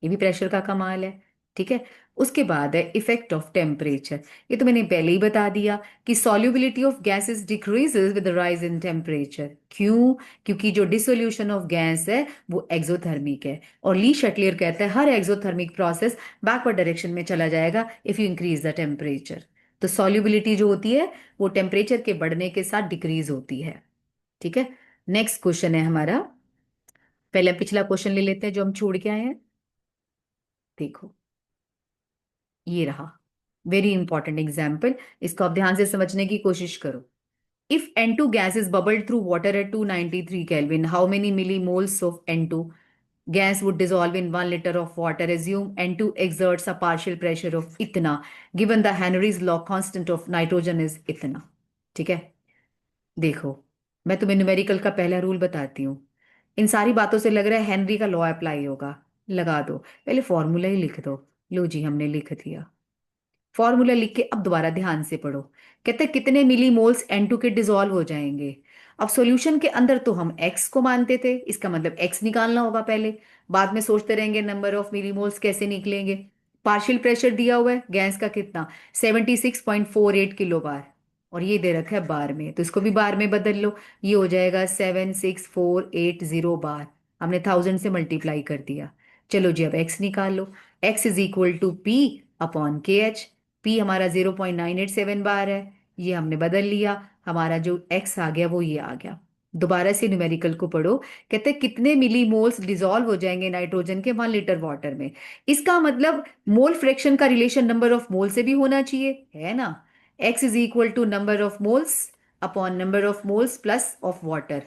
ये भी प्रेशर का कमाल है। ठीक है। उसके बाद है इफेक्ट ऑफ टेम्परेचर। ये तो मैंने पहले ही बता दिया कि solubility of gases decreases with the rise in temperature. क्यों? क्योंकि जो डिसोल्यूशन ऑफ गैस है वो एक्सोथर्मिक है, और ली शटलियर कहता है हर एक्सोथर्मिक प्रोसेस बैकवर्ड डायरेक्शन में चला जाएगा if you increase the temperature. तो सॉल्युबिलिटी जो होती है वो टेम्परेचर के बढ़ने के साथ डिक्रीज होती है। ठीक है। नेक्स्ट क्वेश्चन है हमारा, पहले पिछला क्वेश्चन ले लेते हैं जो हम छोड़ के आए हैं। देखो, ये रहा वेरी इंपॉर्टेंट एग्जाम्पल, इसको आप ध्यान से समझने की कोशिश करो। If N2 gas is bubbled through water at 293 Kelvin, how many millimoles of N2 gas would dissolve in 1 liter of water? Assume N2 exerts a partial pressure of इतना, given the Henry's law constant of nitrogen is इतना। ठीक है। देखो, मैं तुम्हें numerical का पहला rule बताती हूँ। इन सारी बातों से लग रहा है हेनरी का लॉ अप्लाई होगा। लगा दो, पहले फॉर्मूला ही लिख दो। लो जी, हमने लिख दिया। फॉर्मूला लिख के अब दोबारा ध्यान से पढ़ो। कहते हैं कितने मिली मोल्स N2 के डिसॉल्व हो जाएंगे। अब सॉल्यूशन के अंदर तो हम x को मानते थे, इसका मतलब x निकालना होगा पहले। बाद में सोचते रहेंगे नंबर ऑफ मिली मोल्स कैसे निकलेंगे। पार्शियल प्रेशर दिया हुआ है गैस का कितना, 76.48 किलो बार, और ये दे रखा है बार में, तो इसको भी बार में बदल लो। ये हो जाएगा 76480 बार। हमने 1000 से मल्टीप्लाई कर दिया। चलो जी, अब x निकाल लो। x is equal to P upon K H. P हमारा 0.987 बार है, ये हमने बदल लिया। हमारा जो एक्स आ गया वो ये आ गया। दोबारा से न्यूमेरिकल को पढ़ो। कहते हैं कितने मिली मोल्स डिसॉल्व हो जाएंगे नाइट्रोजन के 1 लीटर वाटर में। इसका मतलब मोल फ्रैक्शन का रिलेशन नंबर ऑफ मोल से भी होना चाहिए, है ना। X is equal to number of moles upon number of moles plus of water.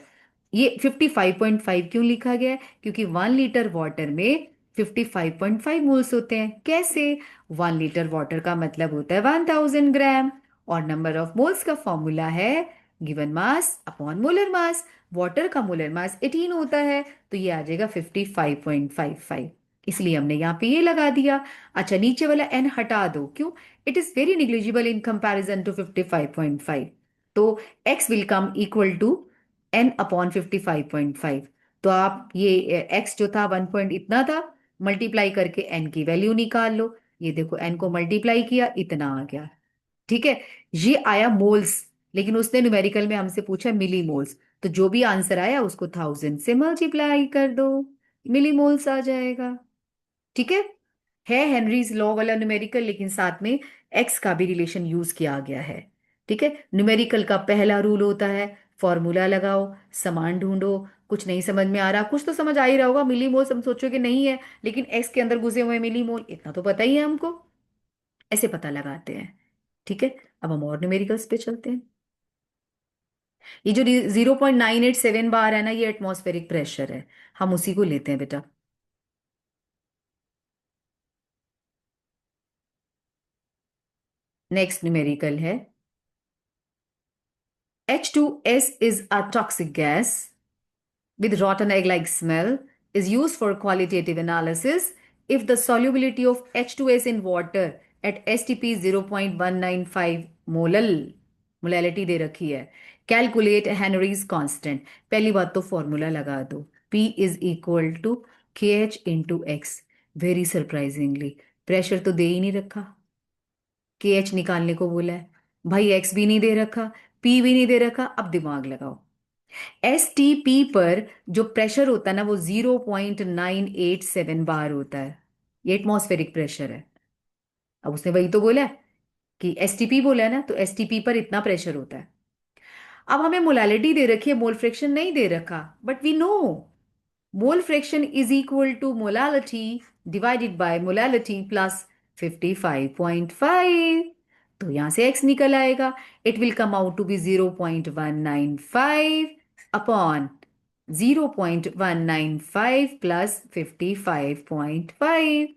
ये 55.5 क्यों लिखा गया है? क्योंकि 1 लीटर वाटर में 55.5 मोल्स होते हैं। कैसे? 1 लीटर वाटर का मतलब होता है 1000 ग्राम, और नंबर ऑफ मोल्स का फॉर्मूला है given mass upon molar mass. Water का मोलर मास 18 होता है, तो ये आ जाएगा 55.55। इसलिए हमने यहाँ पे ये लगा दिया। अच्छा, नीचे वाला n हटा दो। क्यों? It is very negligible in comparison to 55.5। तो x will come equal to n upon 55.5। तो आप ये x जो था 1 पॉइंट इतना था, मल्टीप्लाई करके n की वैल्यू निकाल लो। ये देखो, n को मल्टीप्लाई किया, इतना आ गया। ठीक है। ये आया मोल्स, लेकिन उसने न्यूमेरिकल में हमसे पूछा मिली मोल्स, तो जो भी आंसर आया उसको 1000 से मल्टीप्लाई कर दो, मिली मोल्स आ जाएगा। ठीक है हेनरीज लॉ वाला न्यूमेरिकल, लेकिन साथ में एक्स का भी रिलेशन यूज किया गया है। ठीक है। न्यूमेरिकल का पहला रूल होता है फॉर्मूला लगाओ, समान ढूंढो। कुछ नहीं समझ में आ रहा, कुछ तो समझ आ ही रहा होगा। मिली मोल हम सोचोगे नहीं है, लेकिन एक्स के अंदर घुसे हुए मिली मोल इतना तो पता ही है हमको, ऐसे पता लगाते हैं। ठीक है। अब हम और न्यूमेरिकल्स पे चलते हैं। ये जो 0.987 बार है ना, ये एटमॉस्फेरिक प्रेशर है। हम उसी को लेते हैं बेटा। नेक्स्ट न्यूमेरिकल है H2S is a toxic gas with rotten egg-like smell, is used for qualitative analysis if the solubility of H2S in water at STP 0.195 molality दे रखी है। Calculate Henrys constant. पहली बात तो फॉर्मूला लगा दो, P is equal to K H into x. Very surprisingly pressure तो दे ही नहीं रखा, के एच निकालने को बोला है। भाई एक्स भी नहीं दे रखा, पी भी नहीं दे रखा। अब दिमाग लगाओ। एस टी पी पर जो प्रेशर होता है ना वो 0.987 बार होता है। ये एटमॉस्फेरिक प्रेशर है। अब उसने वही तो बोला है कि एसटीपी बोला है ना, तो एसटीपी पर इतना प्रेशर होता है। अब हमें मोलालिटी दे रखी है, मोल फ्रैक्शन नहीं दे रखा, but we know mole fraction is equal to molality divided by molality plus 55.5। तो यहां से x निकल आएगा। It will come out to be 0.195 upon 0.195 plus 55.5।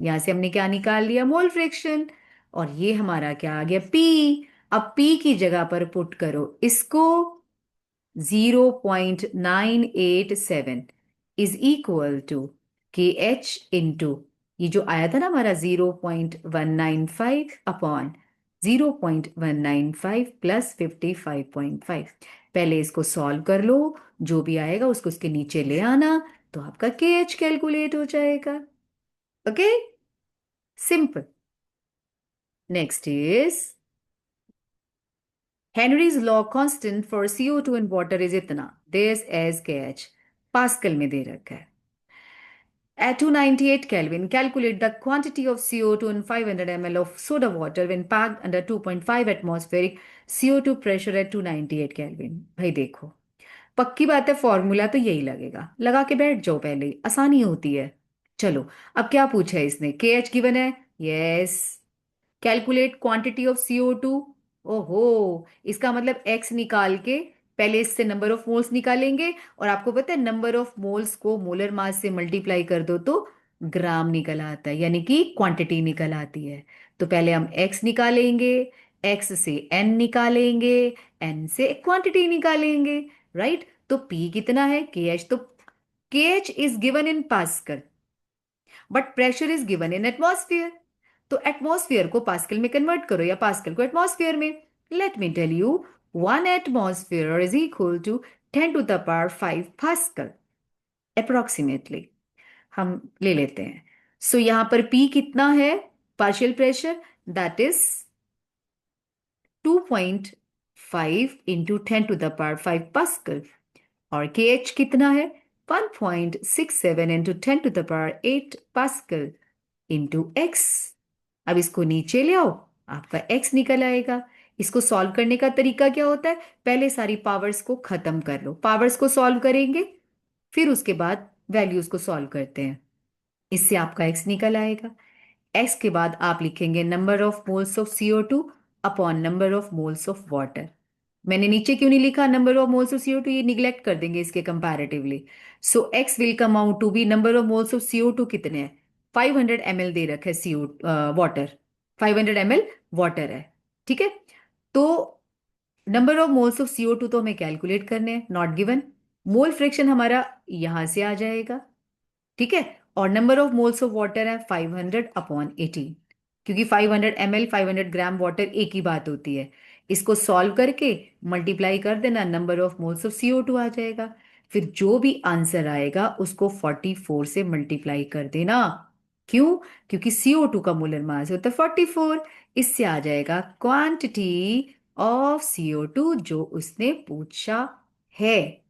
यहां से हमने क्या निकाल लिया, मोल फ्रैक्शन। और ये हमारा क्या आ गया, P। अब P की जगह पर पुट करो इसको, 0.987 is equal to K H into, ये जो आया था ना हमारा 0.195 अपॉन 0.195 प्लस 55.5। पहले इसको सॉल्व कर लो, जो भी आएगा उसको उसके नीचे ले आना, तो आपका के एच कैलकुलेट हो जाएगा। Okay, simple. Next is Henry's law constant for CO2 in water is इतना, दिस एज के एच पास्कल में दे रखा है। At 298 Kelvin, calculate the quantity of CO2 in 500 ml of soda water when packed under 2.5 atmospheric CO2 pressure at 298 Kelvin। भाई देखो, पक्की बात है, फॉर्मूला तो यही लगेगा, लगा के बैठ जाओ, पहले ही आसानी होती है। चलो, अब क्या पूछा है इसने, के एच गिवन है, yes. Calculate quantity of CO2। ओहो, इसका मतलब एक्स निकाल के पहले इससे नंबर ऑफ मोल्स निकालेंगे, और आपको पता है नंबर ऑफ मोल्स को मोलर मास से मल्टीप्लाई कर दो तो ग्राम निकल आता है, यानी कि क्वांटिटी निकल आती है। तो पहले हम एक्स निकालेंगे, एक्स से एन निकालेंगे, एन से क्वांटिटी निकालेंगे, राइट। तो पी कितना है, के एच, तो K H is given in pascal, but pressure is given in atmosphere. तो एटमॉस्फेयर को पास्कल में कन्वर्ट करो या पास्कल को एटमॉस्फेयर में। Let me tell you, 1 atmosphere is equal to 10 to the power 5 pascal approximately. हम ले लेते हैं। सो यहां पर P कितना है, partial pressure, that is 2.5 into 10 to the power 5 pascal. और के एच कितना है, 1.67 into 10 to the power 8 pascal into x. अब इसको नीचे ले आओ, आपका एक्स निकल आएगा। इसको सॉल्व करने का तरीका क्या होता है, पहले सारी पावर्स को खत्म कर लो, पावर्स को सॉल्व करेंगे, फिर उसके बाद वैल्यूज को सॉल्व करते हैं। इससे आपका एक्स निकल आएगा। एक्स के बाद आप लिखेंगे number of moles of CO2 upon number of moles of water. मैंने नीचे क्यों नहीं लिखा number of moles of CO2, ये निग्लेक्ट कर देंगे इसके comparatively. So x will come out to be, number of moles of CO2 कितने हैं, 500 ml दे रखे CO वाटर, 500 ml वाटर है, ठीक है। तो number of moles of CO2 तो हमें कैलकुलेट करने हैं, नॉट गिवन। मोल फ्रैक्शन हमारा यहां से आ जाएगा, ठीक है। और number of moles of water है 500/18, क्योंकि 500 ml 500 ग्राम वाटर एक ही बात होती है। इसको सॉल्व करके मल्टीप्लाई कर देना, number of moles of CO2 आ जाएगा। फिर जो भी आंसर आएगा उसको 44 से मल्टीप्लाई कर देना। क्यों, क्योंकि CO2 का मोलर मास होता है 44। इससे आ जाएगा क्वांटिटी ऑफ CO2 जो उसने पूछा है।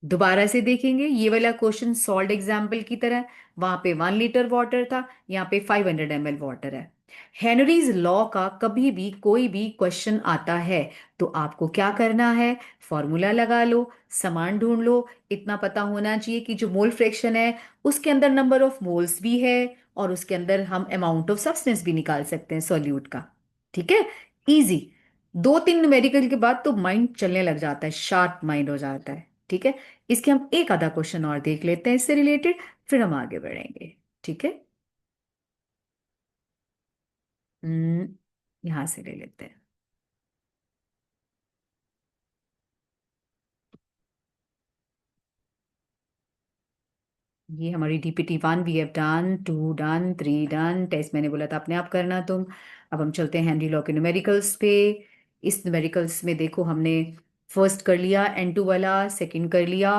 दोबारा से देखेंगे, ये वाला क्वेश्चन सॉल्ड एग्जाम्पल की तरह, वहां पे 1 लीटर वाटर था, यहाँ पे 500 ml वाटर है। हेनरीज लॉ का कभी भी कोई भी क्वेश्चन आता है तो आपको क्या करना है, फॉर्मूला लगा लो, समान ढूंढ लो। इतना पता होना चाहिए कि जो मोल फ्रैक्शन है उसके अंदर नंबर ऑफ मोल्स भी है, और उसके अंदर हम अमाउंट ऑफ सब्सटेंस भी निकाल सकते हैं सॉल्यूट का, ठीक है। इजी, 2-3 न्यूमेरिकल के बाद तो माइंड चलने लग जाता है, शार्प माइंड हो जाता है, ठीक है। इसके हम एक आधा क्वेश्चन और देख लेते हैं इससे रिलेटेड, फिर हम आगे बढ़ेंगे, ठीक है। हम्म, यहां से ले लेते हैं। ये हमारी DPT 1 we have done, 2 done, 3 done. Test मैंने बोला था अपने आप करना तुम। अब हम चलते हैं हेनरी लॉ के न्यूमेरिकल्स पे। इस न्यूमेरिकल्स में देखो, हमने फर्स्ट कर लिया N2 वाला, सेकंड कर लिया,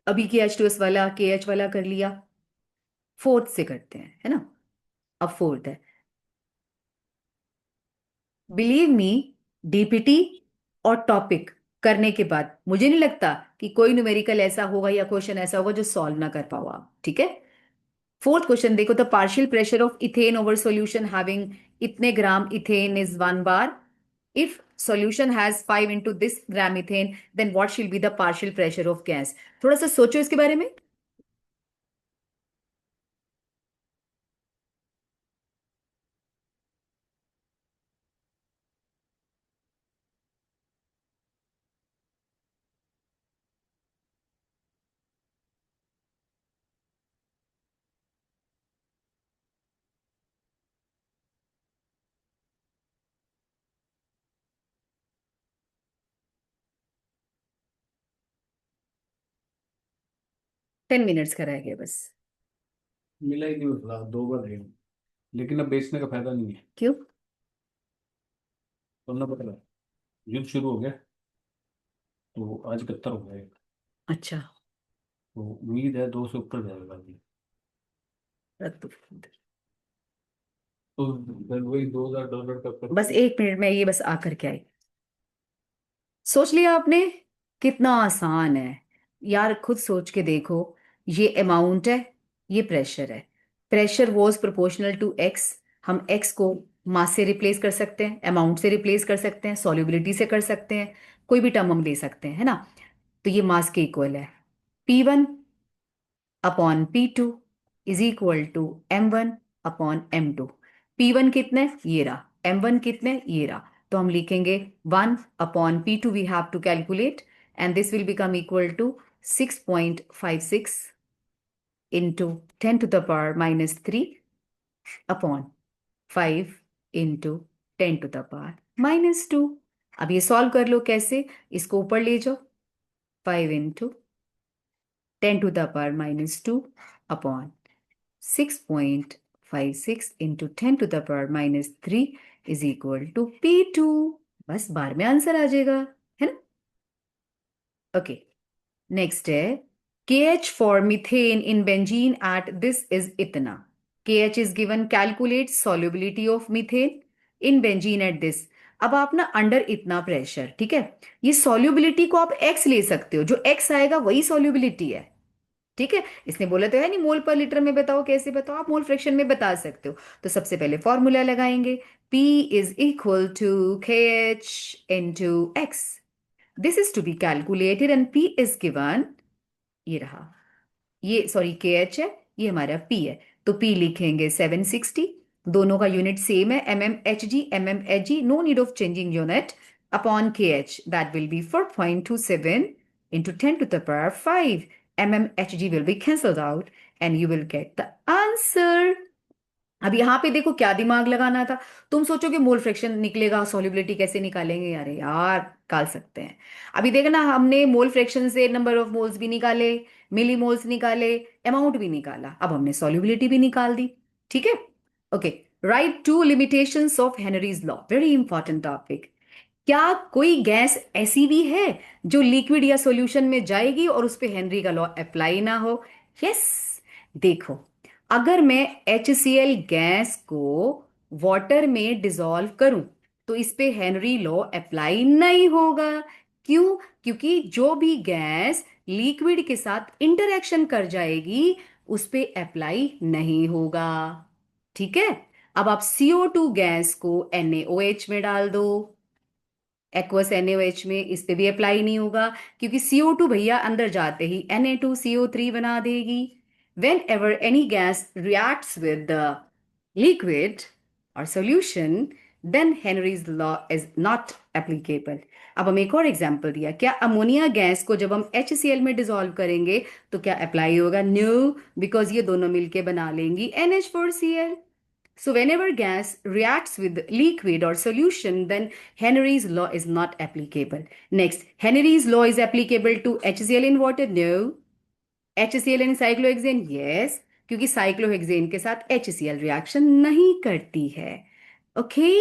अभी KH2S वाला, KH वाला कर लिया, फोर्थ से करते हैं, है ना। अब फोर्थ है, बिलीव मी, DPT और टॉपिक करने के बाद मुझे नहीं लगता कि कोई न्यूमेरिकल ऐसा होगा या क्वेश्चन ऐसा होगा जो सॉल्व ना कर पाओ आप, ठीक है। फोर्थ क्वेश्चन देखो, the partial pressure of ethane over solution having इतने gram ethane is 1 bar. If solution has 5 into this gram ethane, then what shall be the partial pressure of gas? थोड़ा सा सोचो इसके बारे में। 10 minutes का रह गया बस। मिला ही नहीं उतना, 2 बार रही हूँ, लेकिन अब बेचने का फायदा नहीं है। क्यों? तुमने पता लगा, युद्ध शुरू हो गया, तो आज 71 हो गए, अच्छा। तो उम्मीद है 200 ऊपर जाएगा अभी। रख दो। तो फिर वही $2,000 का बस प्रति। 1 मिनट में ये बस आकर के आई। सोच लिया आपने? कितना आसान है यार, खुद सोच के देखो। ये अमाउंट है, ये प्रेशर है। Pressure was proportional to x. हम एक्स को मास से रिप्लेस कर सकते हैं, अमाउंट से रिप्लेस कर सकते हैं, सॉल्युबिलिटी से कर सकते हैं, कोई भी टर्म हम ले सकते हैं, है ना? तो ये मास के इक्वल है। P1 upon P2 is equal to M1 upon M2। P1 कितने, ये रहा। M1 कितने, ये रहा। तो हम लिखेंगे 1 upon P2 we have to calculate, and this will become equal to 6.56 into 10⁻³ upon 5 into 10⁻²। अब ये सॉल्व कर लो, कैसे? इसको ऊपर ले जाओ, 5 into 10⁻² upon 6.56 into 10⁻³ is equal to P2। बस बार में आंसर आ जाएगा, है ना? ओके, नेक्स्ट है KH for methane in benzene at this is इतना। KH is given, calculate solubility of methane in benzene at this. अब आप ना अंडर इतना प्रेशर, ठीक है, ये सॉल्युबिलिटी को आप x ले सकते हो, जो x आएगा वही सॉल्युबिलिटी है, ठीक है। इसने बोला तो है नहीं मोल पर लीटर में बताओ, कैसे बताओ? आप मोल फ्रैक्शन में बता सकते हो। तो सबसे पहले फॉर्मूला लगाएंगे, P is equal to K H into X. This is to be calculated and P is given, ये रहा। ये सॉरी के एच है, ये हमारा P है। तो P लिखेंगे 760। दोनों का यूनिट सेम है, MM Hg, no need of changing unit. Upon K H that will be 4.27 into 10⁵. MMHg will be cancelled out and you will get the answer. अब यहाँ पे देखो क्या दिमाग लगाना था। तुम सोचोगे मोल फ्रैक्शन निकलेगा, सॉल्युबिलिटी कैसे निकालेंगे? अरे यार, निकाल सकते हैं। अभी देखना, हमने मोल फ्रैक्शन से नंबर ऑफ मोल्स भी निकाले, मिली मोल्स निकाले, अमाउंट भी निकाला, अब हमने सॉल्युबिलिटी भी निकाल दी, ठीक है। Okay, right 2 limitations of Henry's law, very important topic. क्या कोई गैस ऐसी भी है जो लिक्विड या सॉल्यूशन में जाएगी और उस पे हेनरी का लॉ अप्लाई ना हो? यस। देखो, अगर मैं HCl गैस को वाटर में डिसॉल्व करूं तो इस पे हेनरी लॉ अप्लाई नहीं होगा। क्यों? क्योंकि जो भी गैस लिक्विड के साथ इंटरेक्शन कर जाएगी उस पे अप्लाई नहीं होगा, ठीक है। अब आप CO2 गैस को NaOH में डाल दो, एक्वस NaOH में, इस पे भी अप्लाई नहीं होगा, क्योंकि CO2 भैया अंदर जाते ही Na2CO3 बना देगी। Whenever any gas reacts with the liquid और solution, then Henry's law is not applicable. अब हम एक और एग्जांपल दिया, क्या अमोनिया गैस को जब हम HCl में डिसॉल्व करेंगे तो क्या अप्लाई होगा? नो, बिकॉज ये दोनों मिलके बना लेंगी NH4Cl. So whenever gas reacts with liquid or solution, then Henry's law is not applicable. Next, Henry's law is applicable to HCl in water? No. HCl in cyclohexane? Yes. क्योंकि cyclohexane के साथ HCl reaction नहीं करती है। Okay,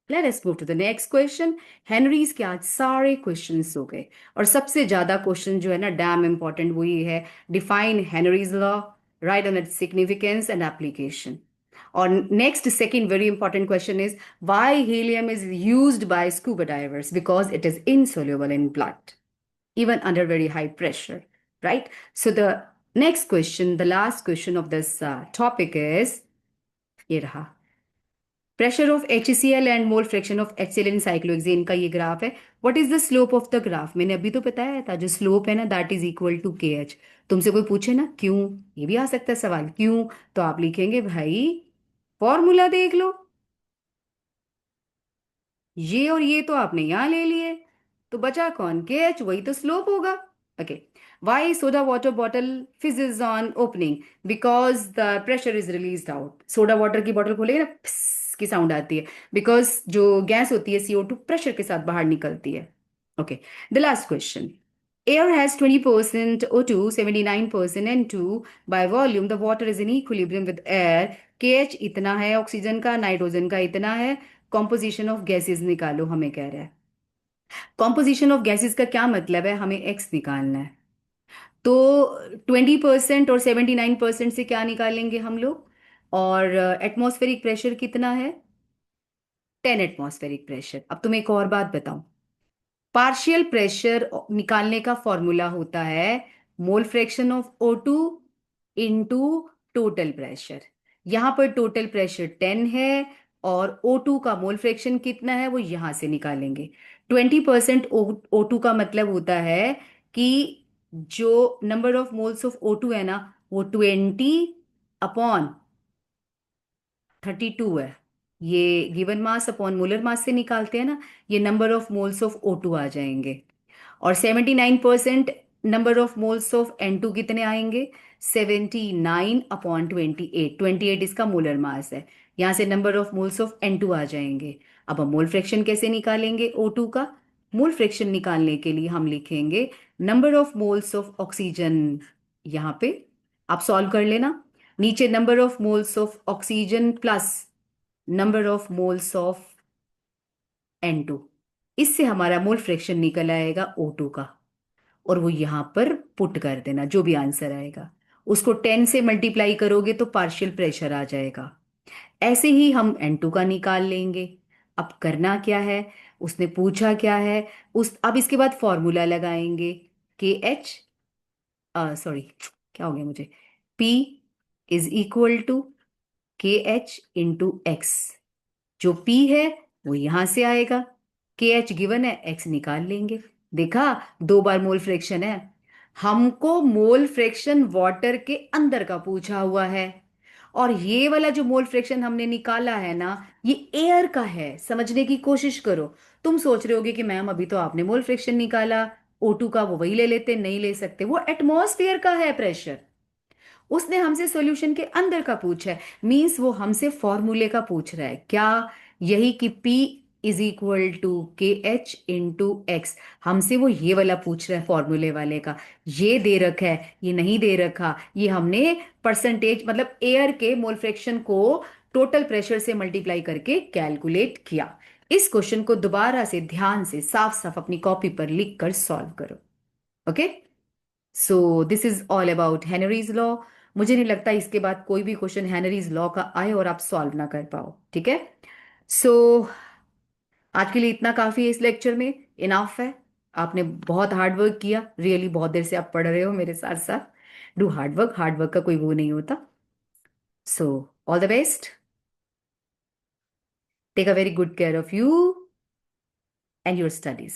let us move to the next question. Henry's के आज सारे questions हो गए, और सबसे ज्यादा क्वेश्चन जो है ना डैम इंपॉर्टेंट वो ये है, define Henry's law, write on its significance and application. और next second very important question is why helium is used by scuba divers? Because it is insoluble in blood even under very high pressure, right? So the next question, the last question of this topic is, ये रहा, pressure of HCl and mole fraction of HCl in cyclohexane का ये graph है। What is the slope of the graph? मैंने अभी तो बताया था, जो स्लोप है ना, that is equal to KH। तुमसे कोई पूछे ना क्यों, ये भी आ सकता है सवाल, क्यों, तो आप लिखेंगे भाई फॉर्मूला देख लो, ये और ये तो आपने यहां ले लिए, तो बचा कौन, KH, वही तो स्लोप होगा। Okay, why soda water bottle fizzes on opening? Because the pressure is released out. Soda water की बॉटल खोलेगे ना, फिस की साउंड आती है, बिकॉज जो गैस होती है CO2 प्रेशर के साथ बाहर निकलती है। Okay, the last question, air has 20% O2, 79% N2 by volume, the water is in equilibrium with air, KH इतना है ऑक्सीजन का, नाइट्रोजन का इतना है, कॉम्पोजिशन ऑफ गैसेस निकालो, हमें कह रहा है। कॉम्पोजिशन ऑफ गैसेस का क्या मतलब है, हमें एक्स निकालना है। तो 20% और 79% से क्या निकालेंगे हम लोग, और एटमॉस्फेरिक प्रेशर कितना है, 10 एटमॉस्फेरिक प्रेशर। अब तुम्हें एक और बात बताऊं, पार्शियल प्रेशर निकालने का फॉर्मूला होता है मोल fraction of O2 into total pressure. यहां पर टोटल प्रेशर 10 है, और O2 का मोल फ्रैक्शन कितना है वो यहां से निकालेंगे। 20% O2 का मतलब होता है कि जो number of moles of O2 है ना, वो 20/32 है। ये given mass upon molar mass से निकालते हैं ना, ये number of moles of O2 आ जाएंगे। और 79% number of moles of N2 कितने आएंगे, 79/28, 28 इसका मोलर मास है, यहां से number of moles of N2 आ जाएंगे। अब हम मोल फ्रैक्शन कैसे निकालेंगे O2 का? मोल फ्रैक्शन निकालने के लिए हम लिखेंगे number of moles of oxygen, यहां पे आप सॉल्व कर लेना, नीचे number of moles of oxygen plus number of moles of N2, इससे हमारा मोल फ्रैक्शन निकल आएगा O2 का, और वो यहां पर पुट कर देना, जो भी आंसर आएगा उसको 10 से मल्टीप्लाई करोगे तो पार्शियल प्रेशर आ जाएगा। ऐसे ही हम N2 का निकाल लेंगे। अब करना क्या है, उसने पूछा क्या है, उस अब इसके बाद फॉर्मूला लगाएंगे, KH, सॉरी क्या हो गया मुझे, P is equal to KH/X। जो P है वो यहां से आएगा, KH गिवन है, X निकाल लेंगे। देखा, 2 बार मोल फ्रैक्शन है। हमको मोल फ्रैक्शन वाटर के अंदर का पूछा हुआ है, और ये वाला जो मोल फ्रैक्शन हमने निकाला है ना, ये एयर का है, समझने की कोशिश करो। तुम सोच रहे होगे कि मैम अभी तो आपने मोल फ्रैक्शन निकाला O2 का, वो वही ले लेते, नहीं ले सकते, वो एटमॉस्फेयर का है प्रेशर। उसने हमसे सॉल्यूशन के अंदर का पूछा है, मींस वो हमसे फॉर्मूले का पूछ रहा है क्या, यही कि P is equal to KH/X। हमसे वो ये वाला पूछ रहा है, फॉर्मूले वाले का। ये दे रखा है, ये नहीं दे रखा, ये हमने परसेंटेज मतलब एयर के मोल फ्रैक्शन को टोटल प्रेशर से मल्टीप्लाई करके कैलकुलेट किया। इस क्वेश्चन को दोबारा से ध्यान से साफ साफ अपनी कॉपी पर लिख कर सॉल्व करो। Okay, so this is all about Henry's law. मुझे नहीं लगता इसके बाद कोई भी क्वेश्चन हेनरीज लॉ का आए और आप सॉल्व ना कर पाओ, ठीक है। सो आज के लिए इतना काफी है, इस लेक्चर में इनाफ है। आपने बहुत हार्ड वर्क किया, रियली बहुत देर से आप पढ़ रहे हो मेरे साथ साथ। Do hard work, hard work का कोई वो नहीं होता। So all the best, take a very good care of you and your studies.